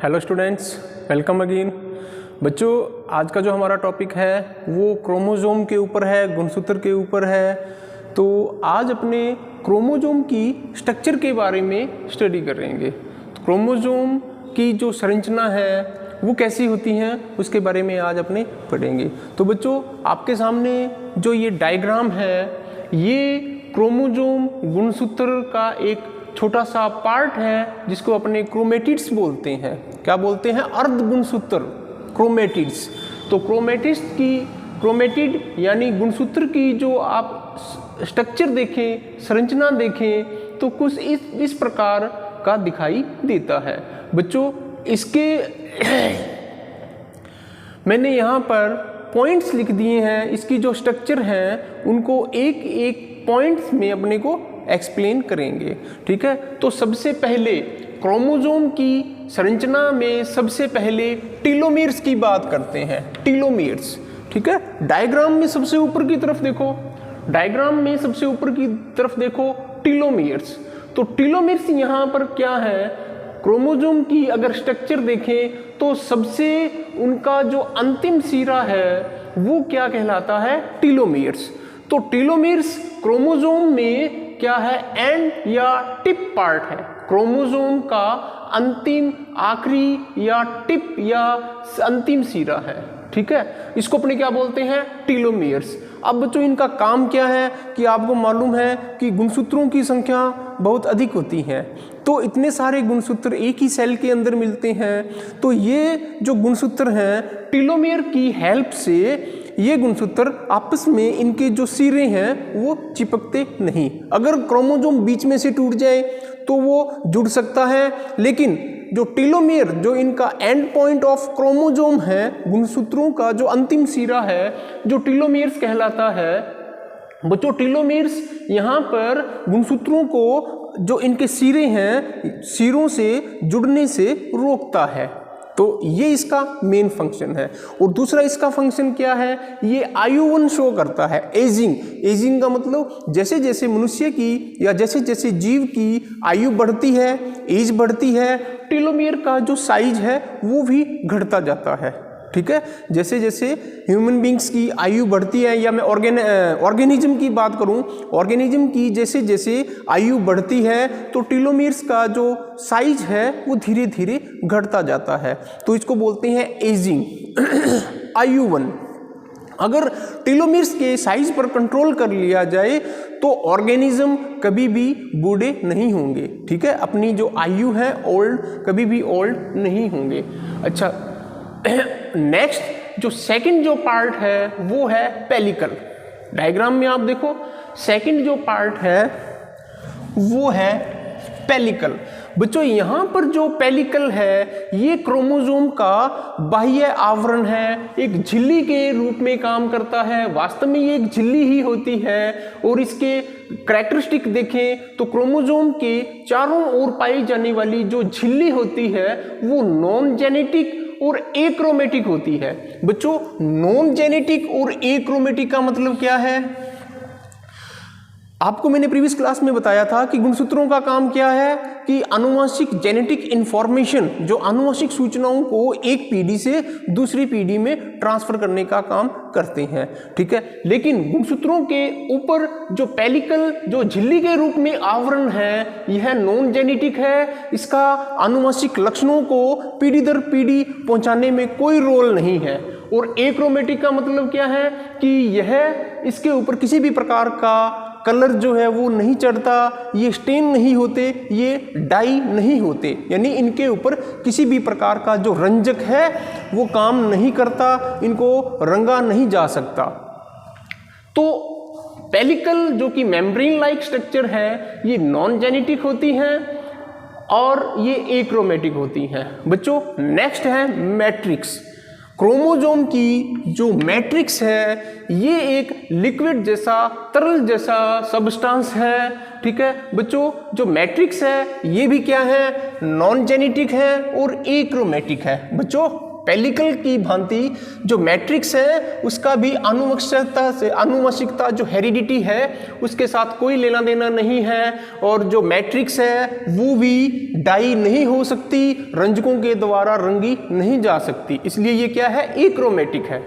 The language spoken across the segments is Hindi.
Hello students, welcome again. बच्चों, आज का जो हमारा टॉपिक है वो क्रोमोसोम के ऊपर है, गुणसूत्र के ऊपर है। तो आज अपने क्रोमोसोम की स्ट्रक्चर के बारे में स्टडी करेंगे। तो क्रोमोसोम की जो संरचना है वो कैसी होती हैं उसके बारे में आज अपने पढ़ेंगे। तो बच्चों, आपके सामने जो ये डायग्राम है ये क्रोमोसोम गुणसूत्र का एक छोटा सा पार्ट है जिसको अपने क्रोमेटिड्स बोलते हैं। क्या बोलते हैं? अर्ध गुणसूत्र, क्रोमेटिड्स। तो क्रोमेटिड यानी गुणसूत्र की जो आप स्ट्रक्चर देखें, संरचना देखें तो कुछ इस प्रकार का दिखाई देता है। बच्चों, इसके मैंने यहाँ पर पॉइंट्स लिख दिए हैं। इसकी जो स्ट्रक्चर है उनको एक एक पॉइंट्स में अपने को एक्सप्लेन करेंगे। ठीक है, तो सबसे पहले क्रोमोसोम की संरचना में सबसे पहले टीलोमेर्स की बात करते हैं। टीलोमेर्स, ठीक है। डायग्राम में सबसे ऊपर की तरफ देखो, टीलोमेर्स। तो टीलोमेर्स यहाँ पर क्या है? क्रोमोसोम की अगर स्ट्रक्चर देखें तो सबसे उनका जो अंतिम सिरा है वो क्या कहलाता है? टीलोमेर्स। तो टीलोमेर्स क्रोमोसोम में क्या है? एंड या टिप पार्ट है। क्रोमोसोम का अंतिम, आखिरी या टिप या अंतिम सिरा है। ठीक है, इसको अपने क्या बोलते हैं? टीलोमेर्स। अब बच्चों, इनका काम क्या है कि आपको मालूम है कि गुणसूत्रों की संख्या बहुत अधिक होती है। तो इतने सारे गुणसूत्र एक ही सेल के अंदर मिलते हैं। तो ये जो गुणसूत्र हैं टीलोमेर की हेल्प से ये गुणसूत्र आपस में इनके जो सिरे हैं वो चिपकते नहीं। अगर क्रोमोसोम बीच में से टूट जाए तो वो जुड़ सकता है, लेकिन जो टीलोमेर, जो इनका एंड पॉइंट ऑफ क्रोमोसोम है, गुणसूत्रों का जो अंतिम सिरा है, जो टीलोमेर्स कहलाता है। बच्चों, टीलोमेर्स यहाँ पर गुणसूत्रों को जो इनके सिरे हैं, सिरों से जुड़ने से रोकता है। तो ये इसका मेन फंक्शन है। और दूसरा इसका फंक्शन क्या है? ये आयुवन शो करता है। एजिंग का मतलब जैसे जैसे मनुष्य की या जैसे जैसे जीव की आयु बढ़ती है, एज बढ़ती है, टीलोमेर का जो साइज है वो भी घटता जाता है। ठीक है, जैसे जैसे ह्यूमन बींग्स की आयु बढ़ती है, या मैं ऑर्गेनिज्म की बात करूं, ऑर्गेनिज्म की जैसे जैसे आयु बढ़ती है तो टीलोमेर्स का जो साइज है वो धीरे धीरे घटता जाता है। तो इसको बोलते हैं एजिंग, आयुवन। अगर टीलोमेर्स के साइज पर कंट्रोल कर लिया जाए तो ऑर्गेनिज्म कभी भी बूढ़े नहीं होंगे। ठीक है, अपनी जो आयु है कभी भी ओल्ड नहीं होंगे। अच्छा, नेक्स्ट जो सेकंड जो पार्ट है वो है पेलिकल। डायग्राम में आप देखो, सेकंड जो पार्ट है वो है पेलिकल। बच्चों, यहाँ पर जो पेलिकल है ये क्रोमोसोम का बाह्य आवरण है, एक झिल्ली के रूप में काम करता है। वास्तव में ये एक झिल्ली ही होती है। और इसके कैरेक्टरिस्टिक देखें तो क्रोमोसोम के चारों ओर पाई जाने वाली जो झिल्ली होती है वो नॉन जेनेटिक और एक्रोमेटिक होती है। बच्चों, नॉन जेनेटिक और एक्रोमेटिक का मतलब क्या है? आपको मैंने प्रीवियस क्लास में बताया था कि गुणसूत्रों का काम क्या है कि आनुवंशिक जेनेटिक इंफॉर्मेशन, जो आनुवंशिक सूचनाओं को एक पीढ़ी से दूसरी पीढ़ी में ट्रांसफर करने का काम करते हैं। ठीक है, लेकिन गुणसूत्रों के ऊपर जो पेलिकल, जो झिल्ली के रूप में आवरण है, यह नॉन जेनेटिक है। इसका आनुवंशिक लक्षणों को पीढ़ी दर पीढ़ी पहुंचाने में कोई रोल नहीं है। और एक्रोमेटिक का मतलब क्या है कि यह, इसके ऊपर किसी भी प्रकार का कलर जो है वो नहीं चढ़ता, ये स्टेन नहीं होते, ये डाई नहीं होते, यानी इनके ऊपर किसी भी प्रकार का जो रंजक है वो काम नहीं करता, इनको रंगा नहीं जा सकता। तो पेलिकल जो कि मेम्ब्रेन लाइक स्ट्रक्चर है ये नॉन जेनेटिक होती हैं और ये एक्रोमेटिक होती हैं। बच्चों, नेक्स्ट है मैट्रिक्स। क्रोमोसोम की जो मैट्रिक्स है ये एक लिक्विड जैसा, तरल जैसा सब्सटेंस है। ठीक है बच्चों, जो मैट्रिक्स है ये भी क्या है? नॉन जेनेटिक है और एक्रोमेटिक है। बच्चों, पेलिकल की भांति जो मैट्रिक्स है उसका भी आनुवंशिकता जो हेरिडिटी है उसके साथ कोई लेना देना नहीं है, और जो मैट्रिक्स है वो भी डाई नहीं हो सकती, रंजकों के द्वारा रंगी नहीं जा सकती, इसलिए ये क्या है, एक्रोमेटिक है।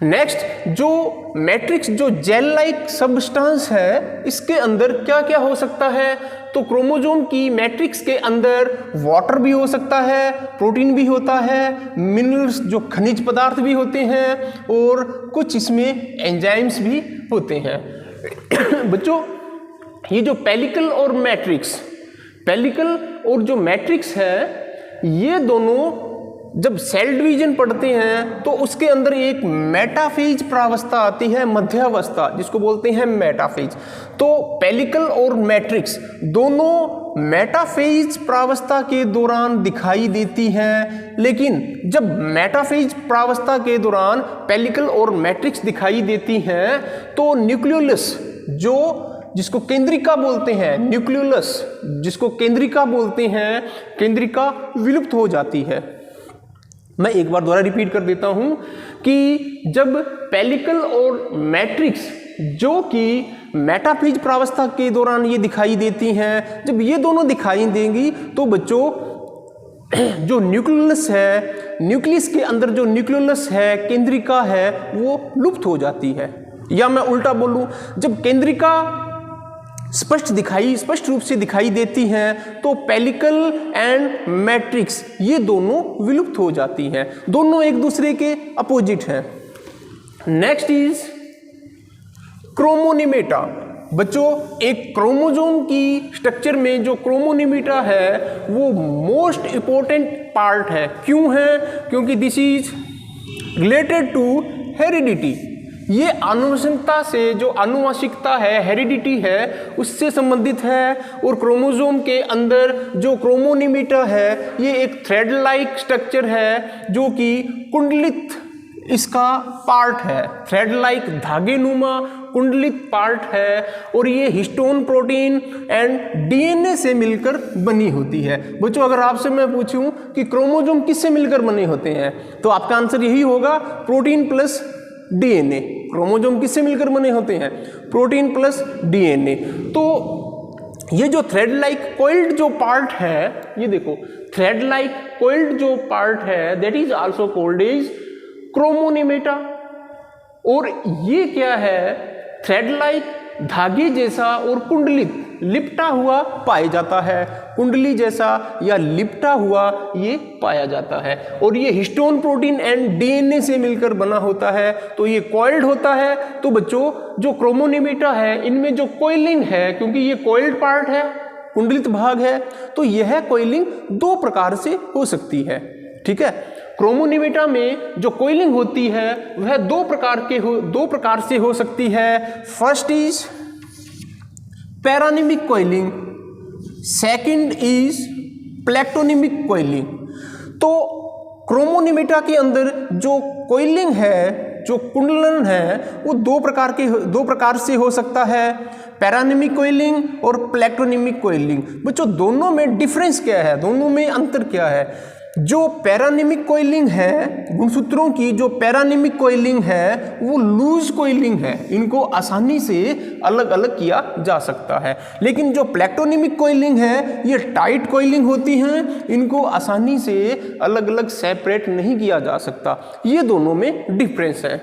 नेक्स्ट, जो मैट्रिक्स जो जेल लाइक सब्सटेंस है इसके अंदर क्या क्या हो सकता है, तो क्रोमोसोम की मैट्रिक्स के अंदर वाटर भी हो सकता है, प्रोटीन भी होता है, मिनरल्स जो खनिज पदार्थ भी होते हैं, और कुछ इसमें एंजाइम्स भी होते हैं। बच्चों, ये जो पेलिकल और मैट्रिक्स, पेलिकल और जो मैट्रिक्स है, ये दोनों जब सेल डिवीजन पढ़ते हैं तो उसके अंदर एक मेटाफेज प्रावस्था आती है, मध्यावस्था, जिसको बोलते हैं मेटाफेज। तो पेलिकल और मैट्रिक्स दोनों मेटाफेज प्रावस्था के दौरान दिखाई देती हैं, लेकिन जब मेटाफेज प्रावस्था के दौरान पेलिकल और मैट्रिक्स दिखाई देती हैं तो न्यूक्लियोलस जिसको केंद्रिका बोलते हैं, न्यूक्लियोलस जिसको केंद्रिका बोलते हैं, केंद्रिका विलुप्त हो जाती है। मैं एक बार दोबारा रिपीट कर देता हूं कि जब पेलिकल और मैट्रिक्स जो कि मेटाफेज प्रावस्था के दौरान ये दिखाई देती हैं, जब ये दोनों दिखाई देंगी तो बच्चों जो न्यूक्लियस है, न्यूक्लियस के अंदर जो न्यूक्लियोलस है, केंद्रिका है, वो लुप्त हो जाती है। या मैं उल्टा बोलूं, जब केंद्रिका स्पष्ट रूप से दिखाई देती हैं तो पेलिकल एंड मैट्रिक्स ये दोनों विलुप्त हो जाती हैं, दोनों एक दूसरे के अपोजिट हैं। Next is chromonemata. बच्चों, एक क्रोमोसोम की स्ट्रक्चर में जो क्रोमोनिमेटा है वो मोस्ट इंपॉर्टेंट पार्ट है। क्यों है? क्योंकि this is related to heredity. ये आनुवंशिकता से, जो आनुवंशिकता है, हेरिडिटी है, उससे संबंधित है। और क्रोमोसोम के अंदर जो क्रोमोनिमेटा है ये एक थ्रेड लाइक स्ट्रक्चर है जो कि कुंडलित इसका पार्ट है, थ्रेड लाइक धागे नुमा कुंडलित पार्ट है, और ये हिस्टोन प्रोटीन एंड डीएनए से मिलकर बनी होती है। बच्चों, अगर आपसे मैं पूछूं कि क्रोमोसोम किससे मिलकर बने होते हैं तो आपका आंसर यही होगा, प्रोटीन प्लस डीएनए। क्रोमोसोम किससे मिलकर बने होते हैं? Protein plus DNA. तो ये जो थ्रेड लाइक कोइल्ड जो पार्ट है, ये देखो, थ्रेड लाइक कोइल्ड जो पार्ट है that is also called as chromonemata. और ये क्या है? थ्रेड लाइक धागे जैसा और कुंडलित लिपटा हुआ पाया जाता है, कुंडली जैसा या लिपटा हुआ ये पाया जाता है। और ये हिस्टोन प्रोटीन एंड डीएनए से मिलकर बना होता है, तो ये कॉइल्ड होता है। तो बच्चों, जो क्रोमोनिमेटा है इनमें जो कॉइलिंग है, क्योंकि ये कॉइल्ड पार्ट है, कुंडलित भाग है, तो यह कॉइलिंग दो प्रकार से हो सकती है। ठीक है, क्रोमोनिमेटा में जो कॉइलिंग होती है वह दो प्रकार से हो सकती है। First is paranemic coiling, second is plectonemic coiling. तो क्रोमोनिमेटा के अंदर जो कॉइलिंग है, जो कुंडलन है, वो दो प्रकार से हो सकता है, पैरानिमिक कॉइलिंग और प्लेक्टोनिमिक कॉइलिंग। बच्चों, दोनों में डिफरेंस क्या है, दोनों में अंतर क्या है? जो पैरानिमिक कॉइलिंग है, गुणसूत्रों की जो पैरानिमिक कॉइलिंग है वो लूज कॉइलिंग है, इनको आसानी से अलग अलग किया जा सकता है। लेकिन जो प्लेक्टोनिमिक कॉइलिंग है ये टाइट कॉइलिंग होती हैं, इनको आसानी से अलग अलग सेपरेट नहीं किया जा सकता। ये दोनों में डिफरेंस है।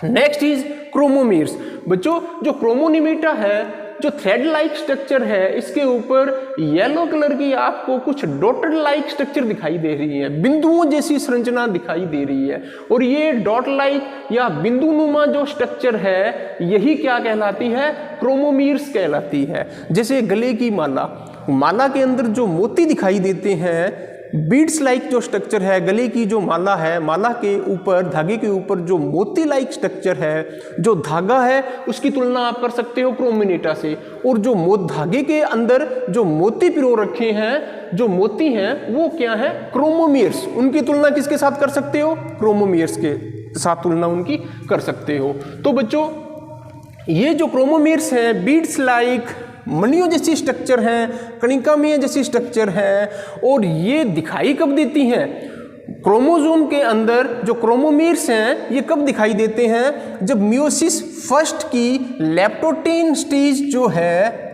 Next is chromomeres. बच्चों, जो क्रोमोनिमेटा है, जो थ्रेड लाइक स्ट्रक्चर है, इसके ऊपर येलो कलर की आपको कुछ डॉटेड लाइक स्ट्रक्चर दिखाई दे रही है, बिंदुओं जैसी संरचना दिखाई दे रही है। और ये डॉट लाइक या बिंदुनुमा जो स्ट्रक्चर है यही क्या कहलाती है? क्रोमोमीर्स कहलाती है। जैसे गले की माला के अंदर जो मोती दिखाई देते हैं, बीड्स लाइक जो स्ट्रक्चर है, गले की जो माला है, माला के ऊपर, धागे के ऊपर जो मोती लाइक स्ट्रक्चर है, जो धागा है, उसकी तुलना आप कर सकते हो क्रोमोनिमेटा से। और जो धागे के अंदर जो मोती पिरो रखे हैं, जो मोती हैं, वो क्या है? क्रोमोमीर्स। उनकी तुलना किसके साथ कर सकते हो? क्रोमोमीर्स के साथ तुलना उनकी कर सकते हो। तो बच्चों, ये जो क्रोमोमीर्स हैं, बीड्स लाइक मणियों जैसी स्ट्रक्चर हैं, कणिकामय जैसी स्ट्रक्चर है, और ये दिखाई कब देती हैं? क्रोमोसोम के अंदर जो क्रोमोमीर्स हैं ये कब दिखाई देते हैं? जब मियोसिस फर्स्ट की लैप्टोटेन स्टेज जो है,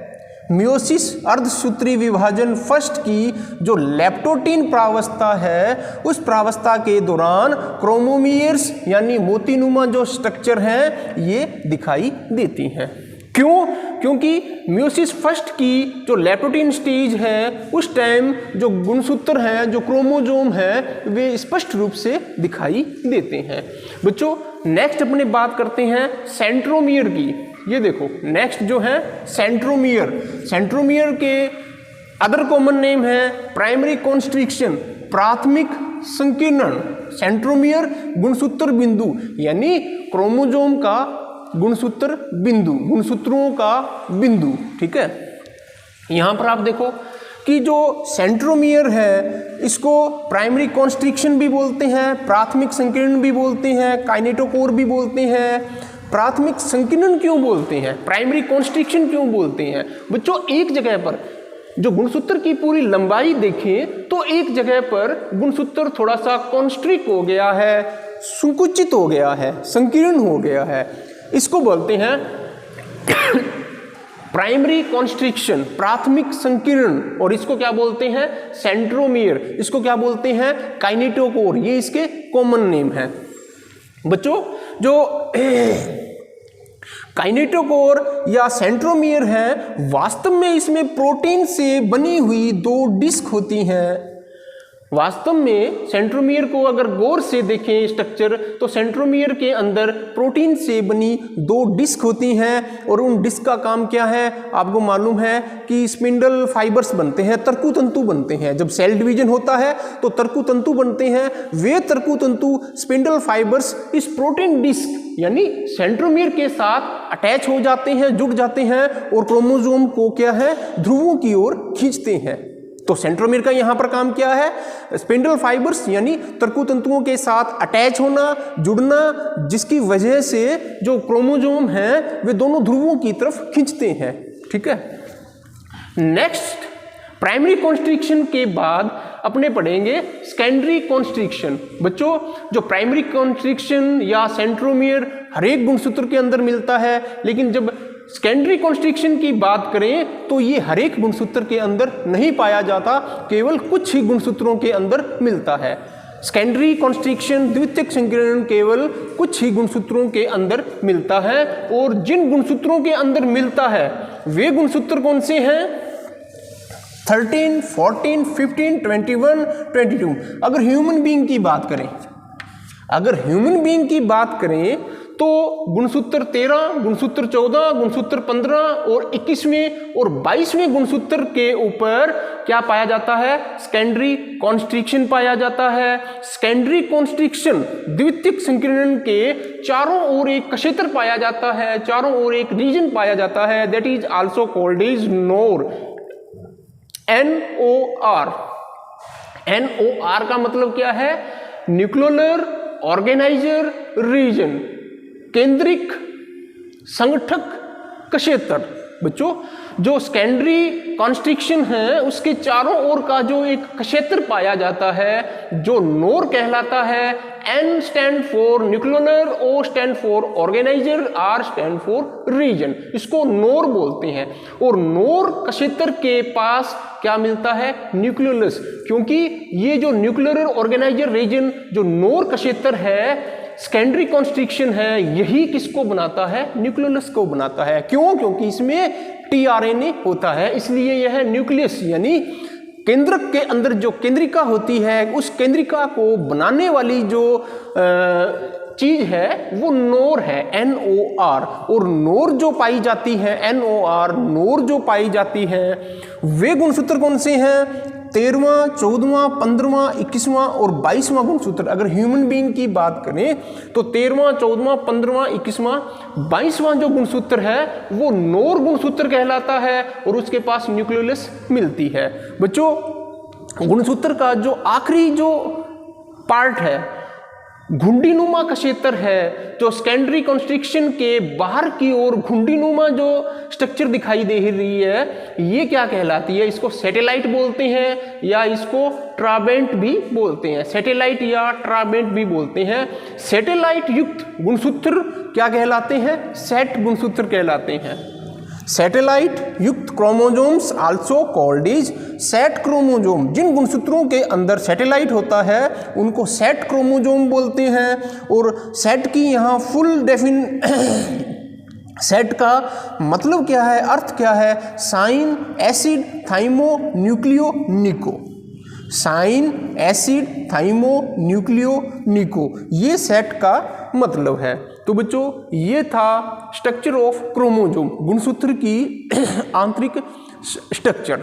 मियोसिस अर्धसूत्री विभाजन फर्स्ट की जो लैप्टोटीन प्रावस्था है, उस प्रावस्था के दौरान क्रोमोमीर्स यानी मोतीनुमा जो स्ट्रक्चर हैं ये दिखाई देती हैं। क्यों? क्योंकि मियोसिस फर्स्ट की जो लैप्टोटीन स्टेज है उस टाइम जो गुणसूत्र हैं, जो क्रोमोसोम है, वे स्पष्ट रूप से दिखाई देते हैं। बच्चों नेक्स्ट अपने बात करते हैं सेंट्रोमियर की। ये देखो नेक्स्ट जो है सेंट्रोमियर। सेंट्रोमियर के अदर कॉमन नेम है प्राइमरी कॉन्स्ट्रिक्शन, प्राथमिक संकीर्णन। सेंट्रोमियर गुणसूत्र बिंदु यानी क्रोमोसोम का गुणसूत्र बिंदु, गुणसूत्रों का बिंदु। ठीक है, यहां पर आप देखो कि जो सेंट्रोमियर है इसको प्राइमरी कॉन्स्ट्रिक्शन भी बोलते हैं, प्राथमिक संकीर्णन भी बोलते हैं, काइनेटोकोर भी बोलते हैं। प्राथमिक संकीर्णन क्यों बोलते हैं, प्राइमरी कॉन्स्ट्रिक्शन क्यों बोलते हैं? बच्चों एक जगह पर जो गुणसूत्र की पूरी लंबाई देखें तो एक जगह पर गुणसूत्र थोड़ा सा कॉन्स्ट्रिक्ट हो गया है, संकुचित हो गया है, संकीर्ण हो गया है, इसको बोलते हैं प्राइमरी कॉन्स्ट्रिक्शन, प्राथमिक संकीर्ण। और इसको क्या बोलते हैं? सेंट्रोमियर। इसको क्या बोलते हैं? काइनेटोकोर। ये इसके कॉमन नेम है। बच्चों जो काइनेटोकोर या सेंट्रोमियर है, वास्तव में इसमें प्रोटीन से बनी हुई दो डिस्क होती हैं। वास्तव में सेंट्रोमियर को अगर गौर से देखें स्ट्रक्चर, तो सेंट्रोमियर के अंदर प्रोटीन से बनी दो डिस्क होती हैं। और उन डिस्क का काम क्या है? आपको मालूम है कि स्पिंडल फाइबर्स बनते हैं, तर्कुतंतु बनते हैं। जब सेल डिवीजन होता है तो तर्कुतंतु बनते हैं। वे तर्कुतंतु स्पिंडल फाइबर्स इस प्रोटीन डिस्क यानी सेंट्रोमियर के साथ अटैच हो जाते हैं, जुड़ जाते हैं और क्रोमोसोम को क्या है? ध्रुवों की ओर खींचते हैं। तो सेंट्रोमियर का यहां पर काम क्या है? स्पिंडल फाइबर्स यानी तर्कुतंतुओं के साथ अटैच होना, जुड़ना, जिसकी वजह से जो क्रोमोसोम हैं वे दोनों ध्रुवों की तरफ खींचते हैं। ठीक है, नेक्स्ट प्राइमरी कॉन्स्ट्रिक्शन के बाद अपने पढ़ेंगे सेकेंडरी कॉन्स्ट्रिक्शन। बच्चों जो प्राइमरी कॉन्स्ट्रिक्शन या सेंट्रोमियर हर एक गुणसूत्र के अंदर मिलता है, लेकिन जब सेकेंडरी कॉन्स्ट्रिक्शन की बात करें तो ये हर एक गुणसूत्र के अंदर नहीं पाया जाता, केवल कुछ ही गुणसूत्रों के अंदर मिलता है। सेकेंडरी कॉन्स्ट्रिक्शन, द्वितीयक संकीर्णन केवल कुछ ही गुणसूत्रों के अंदर मिलता है। और जिन गुणसूत्रों के अंदर मिलता है वे गुणसूत्र कौन से हैं? 13, 14, 15, 21, 22। अगर ह्यूमन बीइंग की बात करें, अगर ह्यूमन बीइंग की बात करें तो गुणसूत्र 13, गुणसूत्र 14, गुणसूत्र 15 और 21वें और 22वें गुणसूत्र के ऊपर क्या पाया जाता है? सेकेंडरी कॉन्स्ट्रिक्शन पाया जाता है। सेकेंडरी कॉन्स्ट्रिक्शन द्वितीयक संकीर्णन के चारों ओर एक क्षेत्र पाया जाता है, चारों ओर एक रीजन पाया जाता है, that is also called is NOR, NOR। NOR का मतलब क्या है? न्यूक्लियर ऑर्गेनाइजर रीजन, केंद्रिक संगठक क्षेत्र। बच्चों जो सेकेंडरी कॉन्स्ट्रिक्शन है उसके चारों ओर का जो एक क्षेत्र पाया जाता है जो नोर कहलाता है। N stand for nuclear, O stand for organiser, R stand for region, इसको नोर बोलते हैं। और नोर क्षेत्र के पास क्या मिलता है? न्यूक्लियस। क्योंकि ये जो न्यूक्लियर ऑर्गेनाइजर रीजन जो नोर क्षेत्र है, सेकेंडरी कॉन्स्ट्रिक्शन है, यही किसको बनाता है? न्यूक्लियस को बनाता है। क्यों? क्योंकि इसमें tRNA होता है, इसलिए यह न्यूक्लियस यानी केंद्रक के अंदर जो केंद्रिका होती है, उस केंद्रिका को बनाने वाली जो चीज है वो नोर है, NOR। और नोर जो पाई जाती है, NOR नोर जो पाई जाती है, वे गुणसूत्र कौन से हैं? 13वां, 14वां, 15वां, 21वां और 22वां गुणसूत्र। अगर ह्यूमन बीइंग की बात करें तो 13वां, 14वां, 15वां, 21वां, 22वां जो गुणसूत्र है वो नोर गुणसूत्र कहलाता है और उसके पास न्यूक्लियस मिलती है। बच्चों गुणसूत्र का जो आखिरी जो पार्ट है घुंडीनुमा का क्षेत्र है, जो सेकेंडरी कॉन्स्ट्रिक्शन के बाहर की ओर घुंडीनुमा जो स्ट्रक्चर दिखाई दे रही है, ये क्या कहलाती है? इसको सैटेलाइट बोलते हैं या इसको ट्राबेंट भी बोलते हैं। सैटेलाइट या ट्राबेंट भी बोलते हैं। सैटेलाइट युक्त गुणसूत्र क्या कहलाते हैं? सेट गुणसूत्र कहलाते हैं। सैटेलाइट युक्त chromosomes also called is SAT chromosome. जिन गुणसूत्रों के अंदर सैटेलाइट होता है उनको सेट क्रोमोसोम बोलते हैं। और सेट की यहाँ फुल सेट का मतलब क्या है, अर्थ क्या है? साइन एसिड थाइमो न्यूक्लियो निको। साइन एसिड थाइमो न्यूक्लियो निको, ये सेट का मतलब है। तो बच्चों ये था स्ट्रक्चर ऑफ क्रोमोसोम, गुणसूत्र की आंतरिक स्ट्रक्चर।